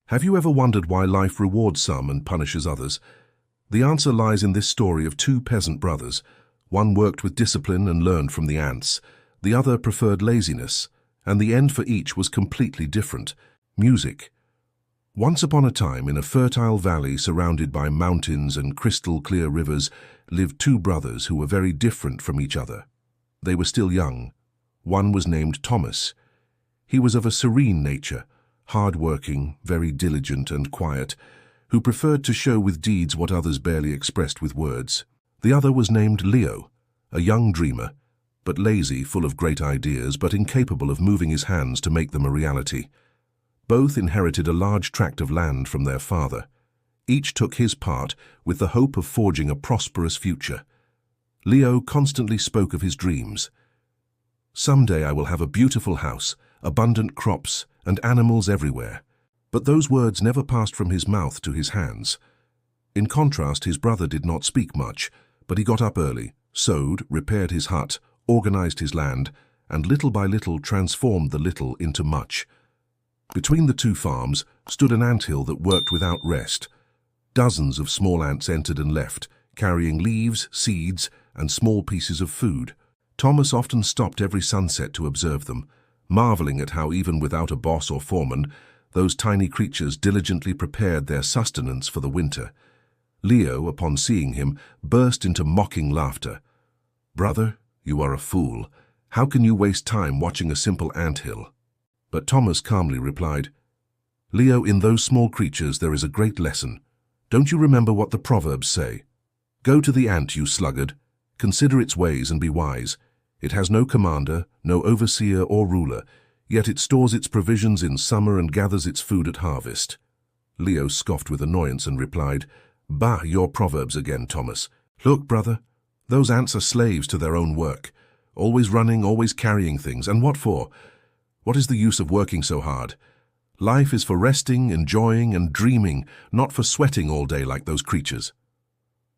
Have you ever wondered why life rewards some and punishes others? The answer lies in this story of two peasant brothers. One worked with discipline and learned from the ants. The other preferred laziness, and the end for each was completely different: music. Once upon a time, in a fertile valley surrounded by mountains and crystal-clear rivers, lived two brothers who were very different from each other. They were still young. One was named Thomas. He was of a serene nature, hard-working, very diligent and quiet, who preferred to show with deeds what others barely expressed with words. The other was named Leo, a young dreamer, but lazy, full of great ideas, but incapable of moving his hands to make them a reality. Both inherited a large tract of land from their father. Each took his part with the hope of forging a prosperous future. Leo constantly spoke of his dreams. "Someday I will have a beautiful house, abundant crops, and animals everywhere." But those words never passed from his mouth to his hands. In contrast, his brother did not speak much, but he got up early, sowed, repaired his hut, organized his land, and little by little transformed the little into much. Between the two farms stood an anthill that worked without rest. Dozens of small ants entered and left, carrying leaves, seeds, and small pieces of food. Thomas often stopped every sunset to observe them, marveling at how, even without a boss or foreman, those tiny creatures diligently prepared their sustenance for the winter. Leo, upon seeing him, burst into mocking laughter. "Brother, you are a fool. How can you waste time watching a simple anthill?" But Thomas calmly replied, "Leo, in those small creatures there is a great lesson. Don't you remember what the proverbs say? Go to the ant, you sluggard. Consider its ways and be wise. It has no commander, no overseer or ruler, yet it stores its provisions in summer and gathers its food at harvest." Leo scoffed with annoyance and replied, "Bah, your proverbs again, Thomas. Look, brother, those ants are slaves to their own work, always running, always carrying things. And what for? What is the use of working so hard? Life is for resting, enjoying, and dreaming, not for sweating all day like those creatures."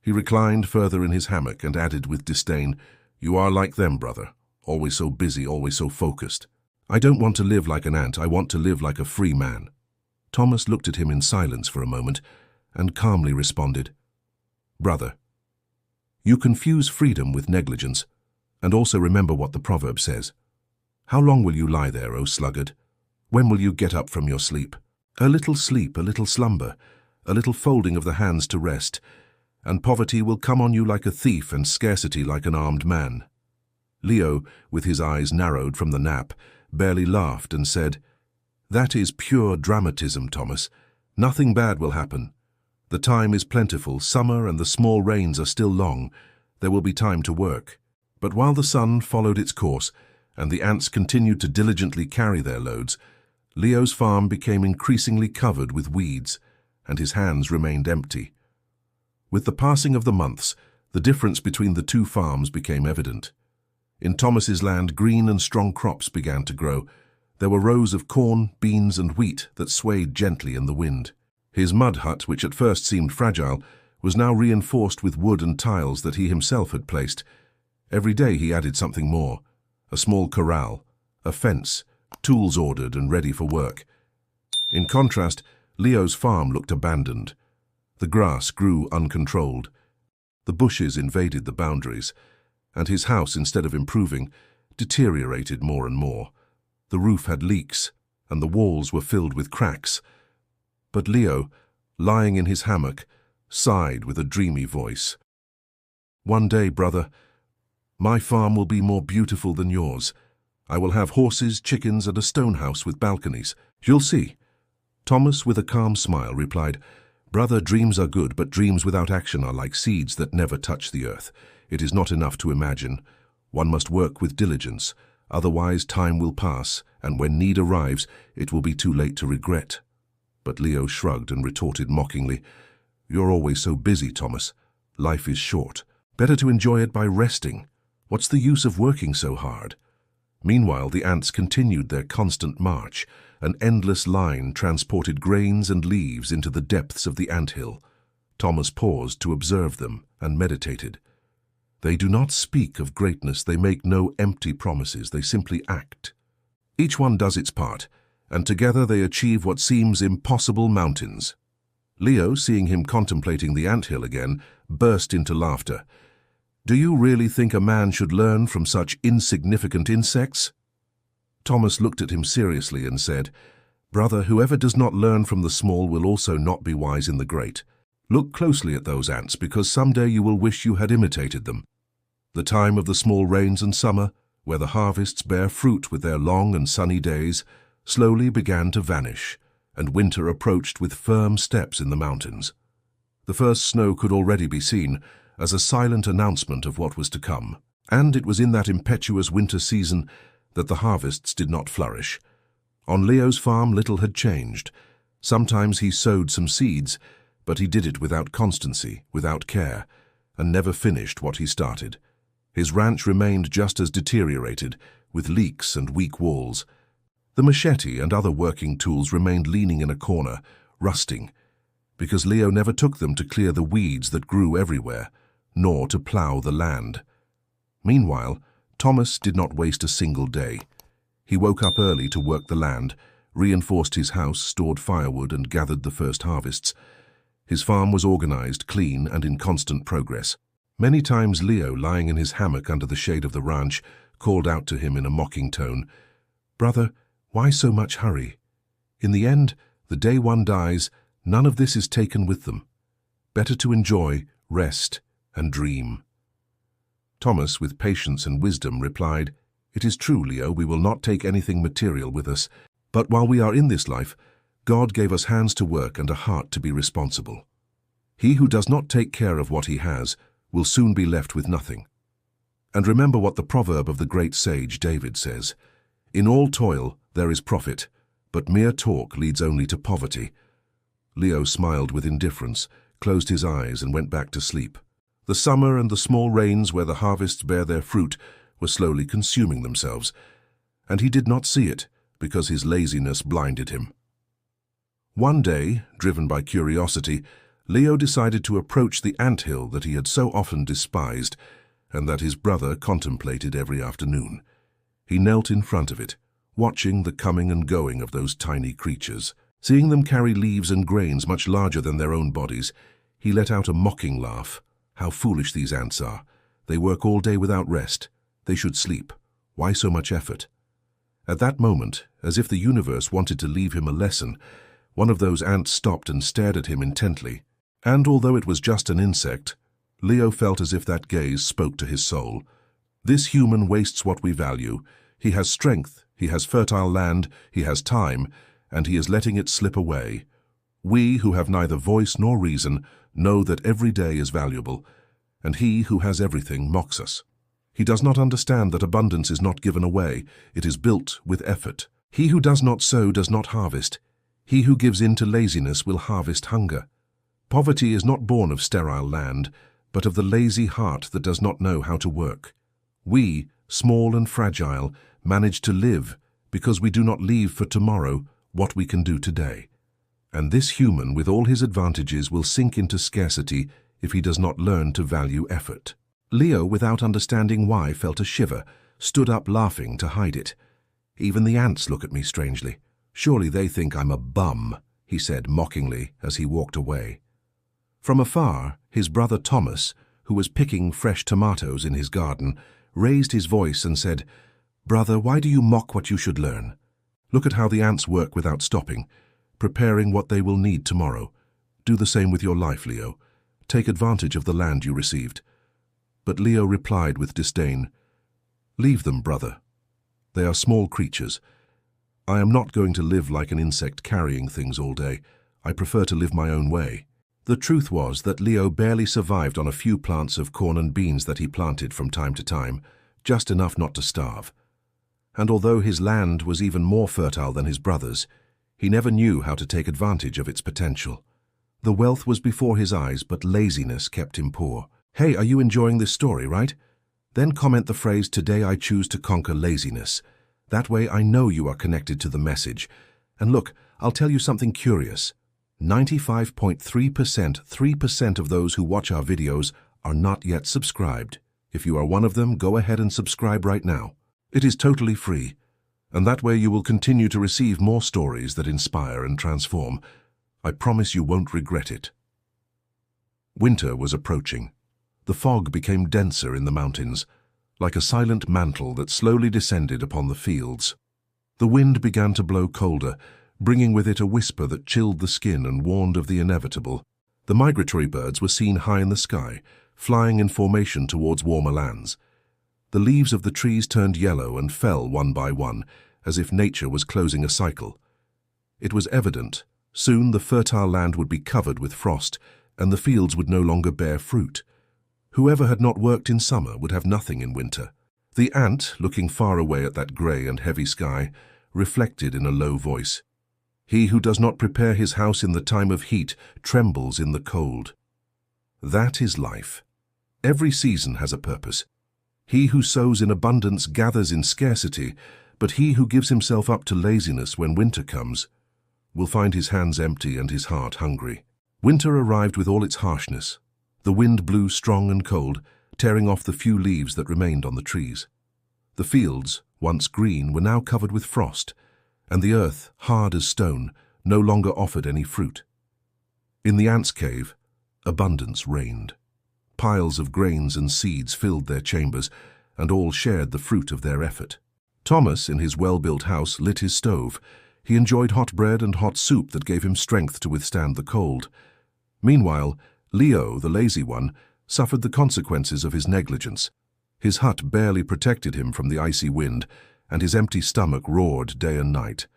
He reclined further in his hammock and added with disdain, "You are like them, brother, always so busy, always so focused. I don't want to live like an ant, I want to live like a free man." Thomas looked at him in silence for a moment and calmly responded, "Brother, you confuse freedom with negligence, and also remember what the proverb says. How long will you lie there, O sluggard? When will you get up from your sleep? A little sleep, a little slumber, a little folding of the hands to rest, and poverty will come on you like a thief and scarcity like an armed man." Leo, with his eyes narrowed from the nap, barely laughed and said, "That is pure dramatism, Thomas. Nothing bad will happen. The time is plentiful, summer and the small rains are still long. There will be time to work." But while the sun followed its course, and the ants continued to diligently carry their loads, Leo's farm became increasingly covered with weeds, and his hands remained empty. With the passing of the months, the difference between the two farms became evident. In Thomas's land, green and strong crops began to grow. There were rows of corn, beans, and wheat that swayed gently in the wind. His mud hut, which at first seemed fragile, was now reinforced with wood and tiles that he himself had placed. Every day he added something more: a small corral, a fence, tools ordered and ready for work. In contrast, Leo's farm looked abandoned. The grass grew uncontrolled. The bushes invaded the boundaries, and his house, instead of improving, deteriorated more and more. The roof had leaks, and the walls were filled with cracks. But Leo, lying in his hammock, sighed with a dreamy voice. "One day, brother, my farm will be more beautiful than yours. I will have horses, chickens, and a stone house with balconies. You'll see." Thomas, with a calm smile, replied, "Brother, dreams are good, but dreams without action are like seeds that never touch the earth. It is not enough to imagine. One must work with diligence. Otherwise, time will pass, and when need arrives, it will be too late to regret." But Leo shrugged and retorted mockingly, "You're always so busy, Thomas. Life is short. Better to enjoy it by resting. What's the use of working so hard?" Meanwhile, the ants continued their constant march. An endless line transported grains and leaves into the depths of the anthill. Thomas paused to observe them and meditated. They do not speak of greatness, they make no empty promises, they simply act. Each one does its part, and together they achieve what seems impossible mountains. Leo, seeing him contemplating the anthill again, burst into laughter. "Do you really think a man should learn from such insignificant insects?" Thomas looked at him seriously and said, "Brother, whoever does not learn from the small will also not be wise in the great. Look closely at those ants, because someday you will wish you had imitated them." The time of the small rains and summer, where the harvests bear fruit with their long and sunny days, slowly began to vanish, and winter approached with firm steps in the mountains. The first snow could already be seen as a silent announcement of what was to come, and it was in that impetuous winter season that the harvests did not flourish. On Leo's farm little had changed. Sometimes he sowed some seeds, but he did it without constancy, without care, and never finished what he started. His ranch remained just as deteriorated, with leaks and weak walls. The machete and other working tools remained leaning in a corner, rusting, because Leo never took them to clear the weeds that grew everywhere, nor to plough the land. Meanwhile, Thomas did not waste a single day. He woke up early to work the land, reinforced his house, stored firewood, and gathered the first harvests. His farm was organized, clean, and in constant progress. Many times Leo, lying in his hammock under the shade of the ranch, called out to him in a mocking tone, "Brother, why so much hurry? In the end, the day one dies, none of this is taken with them. Better to enjoy, rest, and dream." Thomas, with patience and wisdom, replied, "It is true, Leo, we will not take anything material with us, but while we are in this life, God gave us hands to work and a heart to be responsible. He who does not take care of what he has will soon be left with nothing. And remember what the proverb of the great sage David says, 'In all toil there is profit, but mere talk leads only to poverty.'" Leo smiled with indifference, closed his eyes, and went back to sleep. The summer and the small rains where the harvests bear their fruit were slowly consuming themselves, and he did not see it because his laziness blinded him. One day, driven by curiosity, Leo decided to approach the anthill that he had so often despised and that his brother contemplated every afternoon. He knelt in front of it, watching the coming and going of those tiny creatures. Seeing them carry leaves and grains much larger than their own bodies, he let out a mocking laugh. How foolish these ants are. They work all day without rest. They should sleep. Why so much effort? At that moment, as if the universe wanted to leave him a lesson, one of those ants stopped and stared at him intently. And although it was just an insect, Leo felt as if that gaze spoke to his soul. This human wastes what we value. He has strength, he has fertile land, he has time, and he is letting it slip away. We, who have neither voice nor reason, know that every day is valuable, and he who has everything mocks us. He does not understand that abundance is not given away, it is built with effort. He who does not sow does not harvest. He who gives in to laziness will harvest hunger. Poverty is not born of sterile land, but of the lazy heart that does not know how to work. We, small and fragile, manage to live because we do not leave for tomorrow what we can do today. And this human, with all his advantages, will sink into scarcity if he does not learn to value effort. Leo, without understanding why, felt a shiver, stood up laughing to hide it. "Even the ants look at me strangely. Surely they think I'm a bum," he said mockingly as he walked away. From afar, his brother Thomas, who was picking fresh tomatoes in his garden, raised his voice and said, "Brother, why do you mock what you should learn? Look at how the ants work without stopping, preparing what they will need tomorrow. Do the same with your life, Leo. Take advantage of the land you received." But Leo replied with disdain, "Leave them, brother. They are small creatures. I am not going to live like an insect carrying things all day. I prefer to live my own way." The truth was that Leo barely survived on a few plants of corn and beans that he planted from time to time, just enough not to starve. And although his land was even more fertile than his brother's, he never knew how to take advantage of its potential. The wealth was before his eyes, but laziness kept him poor. Hey, are you enjoying this story, right? Then comment the phrase, "Today I choose to conquer laziness." That way I know you are connected to the message. And look, I'll tell you something curious. 95.3%, 3% of those who watch our videos are not yet subscribed. If you are one of them, go ahead and subscribe right now. It is totally free. And that way you will continue to receive more stories that inspire and transform. I promise you won't regret it. Winter was approaching. The fog became denser in the mountains, like a silent mantle that slowly descended upon the fields. The wind began to blow colder, bringing with it a whisper that chilled the skin and warned of the inevitable. The migratory birds were seen high in the sky, flying in formation towards warmer lands. The leaves of the trees turned yellow and fell one by one, as if nature was closing a cycle. It was evident, soon the fertile land would be covered with frost, and the fields would no longer bear fruit. Whoever had not worked in summer would have nothing in winter. The ant, looking far away at that grey and heavy sky, reflected in a low voice, "He who does not prepare his house in the time of heat trembles in the cold." That is life. Every season has a purpose. He who sows in abundance gathers in scarcity, but he who gives himself up to laziness when winter comes will find his hands empty and his heart hungry. Winter arrived with all its harshness. The wind blew strong and cold, tearing off the few leaves that remained on the trees. The fields, once green, were now covered with frost, and the earth, hard as stone, no longer offered any fruit. In the ants' cave, abundance reigned. Piles of grains and seeds filled their chambers, and all shared the fruit of their effort. Thomas, in his well-built house, lit his stove. He enjoyed hot bread and hot soup that gave him strength to withstand the cold. Meanwhile, Leo, the lazy one, suffered the consequences of his negligence. His hut barely protected him from the icy wind, and his empty stomach roared day and night.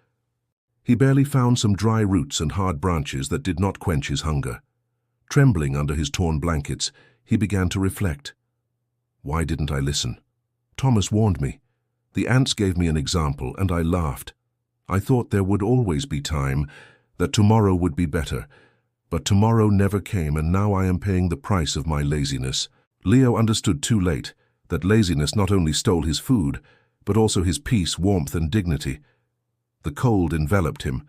He barely found some dry roots and hard branches that did not quench his hunger. Trembling under his torn blankets, he began to reflect. Why didn't I listen? Thomas warned me. The ants gave me an example, and I laughed. I thought there would always be time, that tomorrow would be better. But tomorrow never came, and now I am paying the price of my laziness. Leo understood too late that laziness not only stole his food, but also his peace, warmth, and dignity. The cold enveloped him,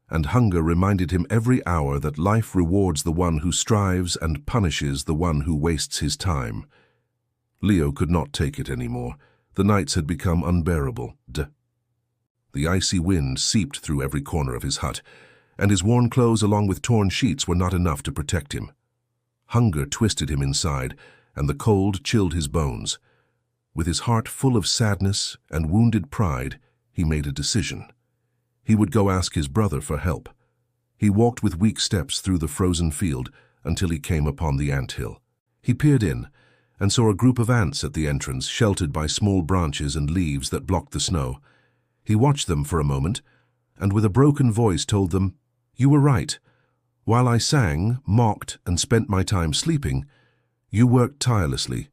and hunger reminded him every hour that life rewards the one who strives and punishes the one who wastes his time. Leo could not take it anymore. The nights had become unbearable. The icy wind seeped through every corner of his hut, and his worn clothes along with torn sheets were not enough to protect him. Hunger twisted him inside, and the cold chilled his bones. With his heart full of sadness and wounded pride, he made a decision. He would go ask his brother for help. He walked with weak steps through the frozen field until he came upon the ant-hill. He peered in and saw a group of ants at the entrance, sheltered by small branches and leaves that blocked the snow. He watched them for a moment, and with a broken voice told them, "You were right. While I sang, mocked, and spent my time sleeping, you worked tirelessly.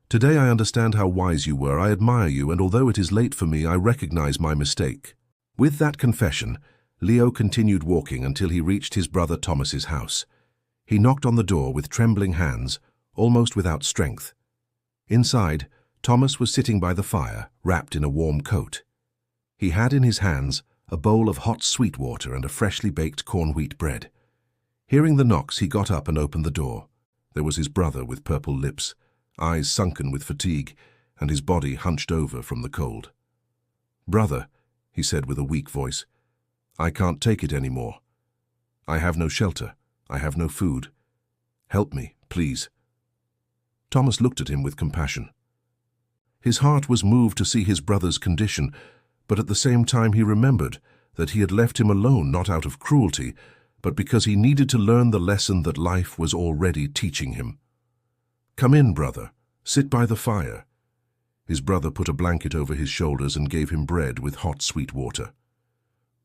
Today I understand how wise you were. I admire you, and although it is late for me, I recognize my mistake." With that confession, Leo continued walking until he reached his brother Thomas's house. He knocked on the door with trembling hands, almost without strength. Inside, Thomas was sitting by the fire, wrapped in a warm coat. He had in his hands a bowl of hot sweet water and a freshly baked corn-wheat bread. Hearing the knocks, he got up and opened the door. There was his brother with purple lips, eyes sunken with fatigue, and his body hunched over from the cold. "Brother," he said with a weak voice, "I can't take it anymore. I have no shelter. I have no food. Help me, please." Thomas looked at him with compassion. His heart was moved to see his brother's condition, but at the same time he remembered that he had left him alone not out of cruelty, but because he needed to learn the lesson that life was already teaching him. "Come in, brother. Sit by the fire." His brother put a blanket over his shoulders and gave him bread with hot sweet water.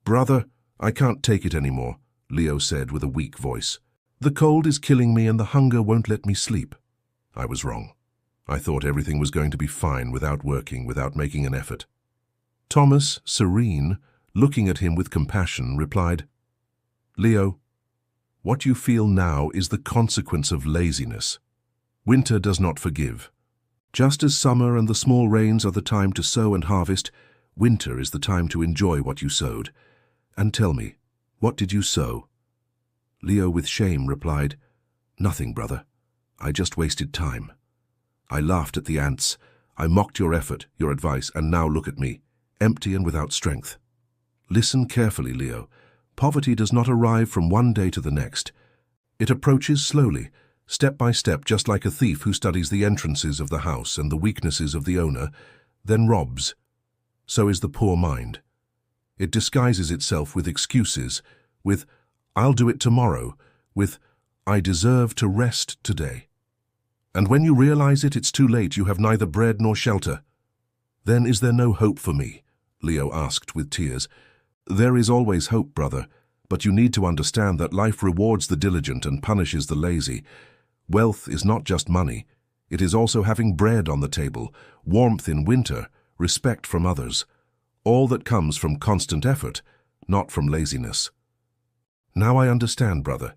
"Brother, I can't take it anymore," Leo said with a weak voice. "The cold is killing me and the hunger won't let me sleep." I was wrong. I thought everything was going to be fine without working, without making an effort. Thomas, serene, looking at him with compassion, replied, "Leo, what you feel now is the consequence of laziness. Winter does not forgive. Just as summer and the small rains are the time to sow and harvest, winter is the time to enjoy what you sowed. And tell me, what did you sow?" Leo, with shame, replied, "Nothing, brother. I just wasted time. I laughed at the ants. I mocked your effort, your advice, and now look at me, empty and without strength. Listen carefully, Leo. Poverty does not arrive from one day to the next. It approaches slowly, step by step, just like a thief who studies the entrances of the house and the weaknesses of the owner, then robs. So is the poor mind. It disguises itself with excuses, with "I'll do it tomorrow," with "I deserve to rest today." And when you realize it, it's too late. You have neither bread nor shelter. "Then is there no hope for me?" Leo asked with tears. "There is always hope, brother, but you need to understand that life rewards the diligent and punishes the lazy. Wealth is not just money. It is also having bread on the table, warmth in winter, respect from others. All that comes from constant effort, not from laziness." "Now I understand, brother.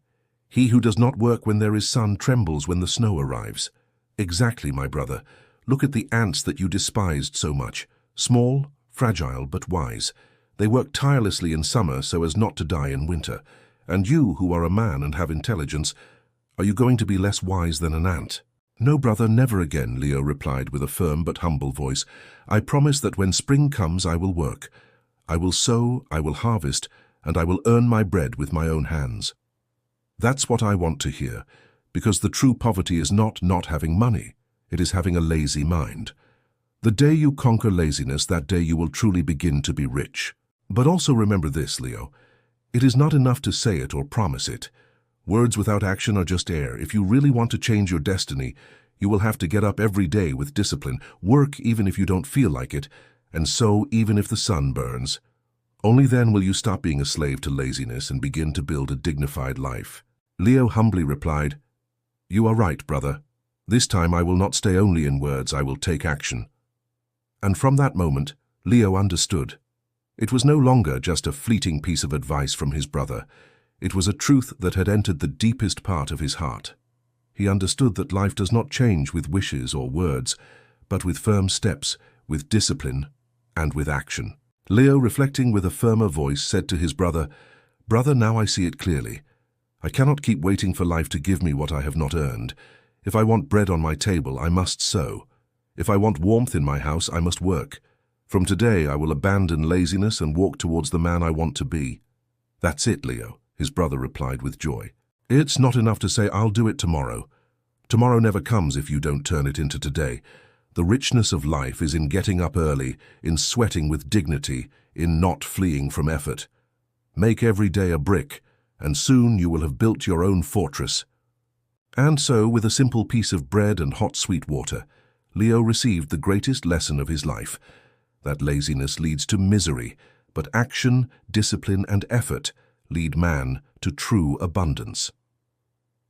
He who does not work when there is sun trembles when the snow arrives." "Exactly, my brother. Look at the ants that you despised so much. Small, fragile, but wise. They work tirelessly in summer so as not to die in winter. And you, who are a man and have intelligence, are you going to be less wise than an ant?" "No, brother, never again," Leo replied with a firm but humble voice. "I promise that when spring comes I will work. I will sow, I will harvest, and I will earn my bread with my own hands." That's what I want to hear, because the true poverty is not having money. It is having a lazy mind. The day you conquer laziness, that day you will truly begin to be rich. But also remember this, Leo. It is not enough to say it or promise it. Words without action are just air. If you really want to change your destiny, you will have to get up every day with discipline, work even if you don't feel like it, and sow even if the sun burns. Only then will you stop being a slave to laziness and begin to build a dignified life. Leo humbly replied, "You are right, brother. This time I will not stay only in words, I will take action." And from that moment, Leo understood. It was no longer just a fleeting piece of advice from his brother. It was a truth that had entered the deepest part of his heart. He understood that life does not change with wishes or words, but with firm steps, with discipline, and with action. Leo, reflecting with a firmer voice, said to his brother, "Brother, now I see it clearly. I cannot keep waiting for life to give me what I have not earned. If I want bread on my table, I must sow. If I want warmth in my house, I must work. From today, I will abandon laziness and walk towards the man I want to be." "That's it, Leo," his brother replied with joy. "It's not enough to say, 'I'll do it tomorrow.' Tomorrow never comes if you don't turn it into today. The richness of life is in getting up early, in sweating with dignity, in not fleeing from effort. Make every day a brick, and soon you will have built your own fortress." And so, with a simple piece of bread and hot sweet water, Leo received the greatest lesson of his life, that laziness leads to misery, but action, discipline, and effort lead man to true abundance.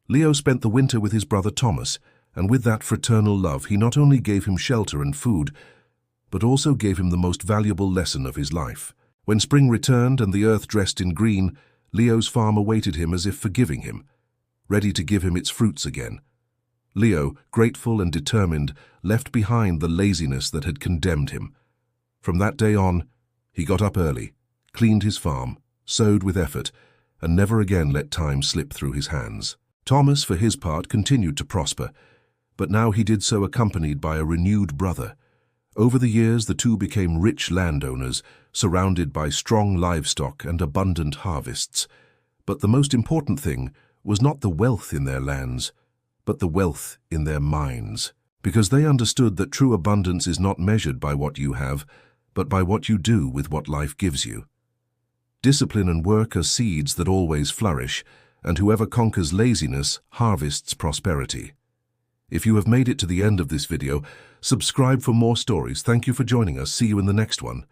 Leo spent the winter with his brother Thomas, and with that fraternal love he not only gave him shelter and food, but also gave him the most valuable lesson of his life. When spring returned and the earth dressed in green, Leo's farm awaited him as if forgiving him, ready to give him its fruits again. Leo, grateful and determined, left behind the laziness that had condemned him. From that day on, he got up early, cleaned his farm, sowed with effort, and never again let time slip through his hands. Thomas, for his part, continued to prosper, but now he did so accompanied by a renewed brother. Over the years, the two became rich landowners, surrounded by strong livestock and abundant harvests. But the most important thing was not the wealth in their lands, but the wealth in their minds, because they understood that true abundance is not measured by what you have, but by what you do with what life gives you. Discipline and work are seeds that always flourish, and whoever conquers laziness harvests prosperity. If you have made it to the end of this video, subscribe for more stories. Thank you for joining us. See you in the next one.